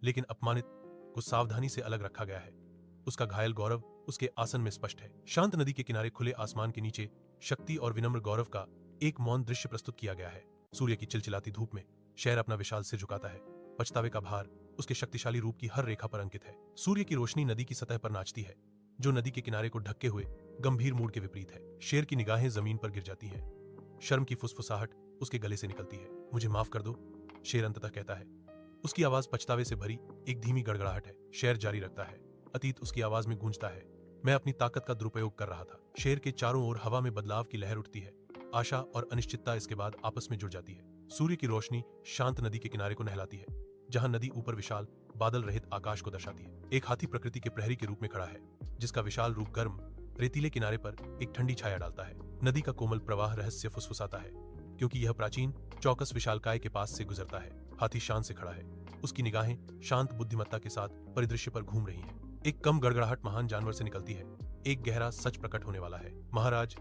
लेकिन अपमानित को सावधानी से अलग रखा गया है। उसका घायल गौरव उसके आसन में स्पष्ट है। शांत नदी के किनारे खुले आसमान के नीचे शक्ति और विनम्र गौरव का एक मौन दृश्य प्रस्तुत किया गया है। सूर्य की चिलचिलाती धूप में शेर अपना विशाल सिर झुकाता है। पछतावे का भार उसके शक्तिशाली रूप की हर रेखा पर अंकित है। सूर्य की रोशनी नदी की सतह पर नाचती है, जो नदी के किनारे को ढके हुए गंभीर मूड के विपरीत है। शेर की निगाहें जमीन पर गिर जाती हैं। शर्म की फुसफुसाहट उसके गले से निकलती है। मुझे माफ कर दो, शेर अंततः कहता है। उसकी आवाज पछतावे से भरी एक धीमी गड़गड़ाहट है। शेर जारी रखता है। अतीत उसकी आवाज में गूंजता है। मैं अपनी ताकत का दुरुपयोग कर रहा था। शेर के चारों ओर हवा में बदलाव की लहर उठती है। आशा और अनिश्चितता इसके बाद आपस में जुड़ जाती है। सूर्य की रोशनी शांत नदी के किनारे को नहलाती है, जहां नदी ऊपर विशाल बादल रहित आकाश को दर्शाती है। एक हाथी प्रकृति के प्रहरी के रूप में खड़ा है, जिसका विशाल रूप गर्म रेतीले किनारे पर एक ठंडी छाया डालता है। नदी का कोमल प्रवाह रहस्य फुसफुसाता है, क्योंकि यह प्राचीन चौकस विशालकाय के पास से गुजरता है। हाथी शान से खड़ा है। उसकी निगाहें शांत बुद्धिमत्ता के साथ परिदृश्य पर घूम रही हैं। एक कम गड़गड़ाहट महान जानवर से निकलती है। एक गहरा सच प्रकट होने वाला है। महाराज,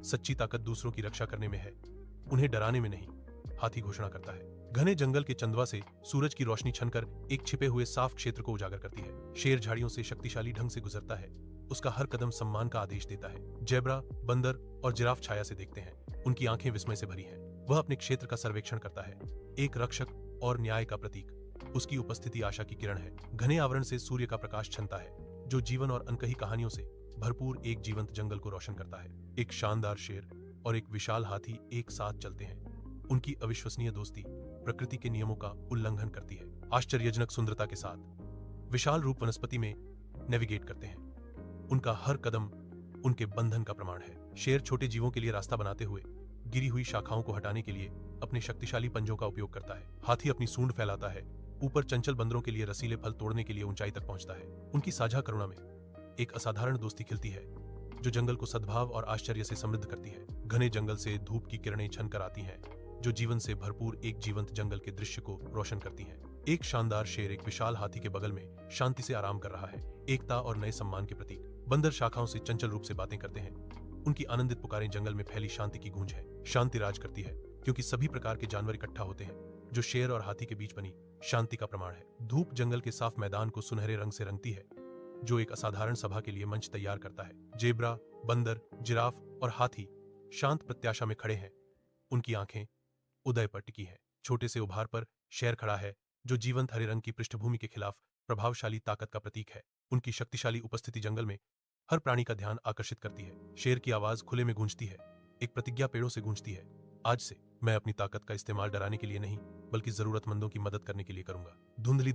सच्ची ताकत दूसरों की रक्षा करने में है, उन्हें डराने में नहीं, हाथी घोषणा करता है। घने जंगल के चंदवा से सूरज की रोशनी छनकर एक छिपे हुए साफ क्षेत्र को उजागर करती है। शेर झाड़ियों से शक्तिशाली ढंग से गुजरता है। उसका हर कदम सम्मान का आदेश देता है। जेब्रा, बंदर और जिराफ छाया से देखते हैं। उनकी आंखें विस्मय से भरी हैं। वह अपने क्षेत्र का सर्वेक्षण करता है। एक रक्षक और न्याय का प्रतीक। उसकी उपस्थिति आशा की किरण है। घने आवरण से सूर्य का प्रकाश छनता है, जो जीवन और अनकही कहानियों से भरपूर एक जीवंत जंगल को रोशन करता है। एक शानदार शेर और एक विशाल हाथी एक साथ चलते हैं। उनकी अविश्वसनीय दोस्ती प्रकृति के नियमों का उल्लंघन करती है। आश्चर्यजनक सुंदरता के साथ विशाल रूप वनस्पति में नेविगेट करते हैं। उनका हर कदम उनके बंधन का प्रमाण है। शेर छोटे जीवों के लिए रास्ता बनाते हुए गिरी हुई शाखाओं को हटाने के लिए अपने शक्तिशाली पंजों का उपयोग करता है। हाथी अपनी सूंड फैलाता है, ऊपर चंचल बंदरों के लिए रसीले फल तोड़ने के लिए ऊंचाई तक पहुंचता है। उनकी साझा करुणा में एक असाधारण दोस्ती खिलती है, जो जंगल को सद्भाव और आश्चर्य से समृद्ध करती है। घने जंगल से धूप की किरणें छनकर आती हैं, जो जीवन से भरपूर एक जीवंत जंगल के दृश्य को रोशन करती हैं। एक शानदार शेर एक विशाल हाथी के बगल में शांति से आराम कर रहा है, एकता और नए सम्मान के प्रतीक। बंदर शाखाओं से चंचल रूप से बातें करते हैं। उनकी आनंदित पुकारें जंगल में फैली शांति की गूंज है। शांति राज करती है, क्योंकि सभी प्रकार के जानवर इकट्ठा होते हैं, जो शेर और हाथी के बीच बनी शांति का प्रमाण है। धूप जंगल के साफ मैदान को सुनहरे रंग से रंगती है, जो एक असाधारण सभा के लिए मंच तैयार करता है। जेब्रा, बंदर, जिराफ और हाथी शांत प्रत्याशा में खड़े हैं। उनकी आंखें उदय पर टिकी हैं। छोटे से उभार पर शेर खड़ा है, जो जीवंत हरे रंग की पृष्ठभूमि के खिलाफ प्रभावशाली ताकत का प्रतीक है। उनकी शक्तिशाली उपस्थिति जंगल में हर प्राणी का ध्यान आकर्षित करती है। शेर की आवाज खुले में गूंजती है। एक प्रतिज्ञा पेड़ों से गूंजती है। आज से मैं अपनी ताकत का इस्तेमाल डराने के लिए नहीं, बल्कि जरूरतमंदों की मदद करने के लिए करूंगा। धुंधली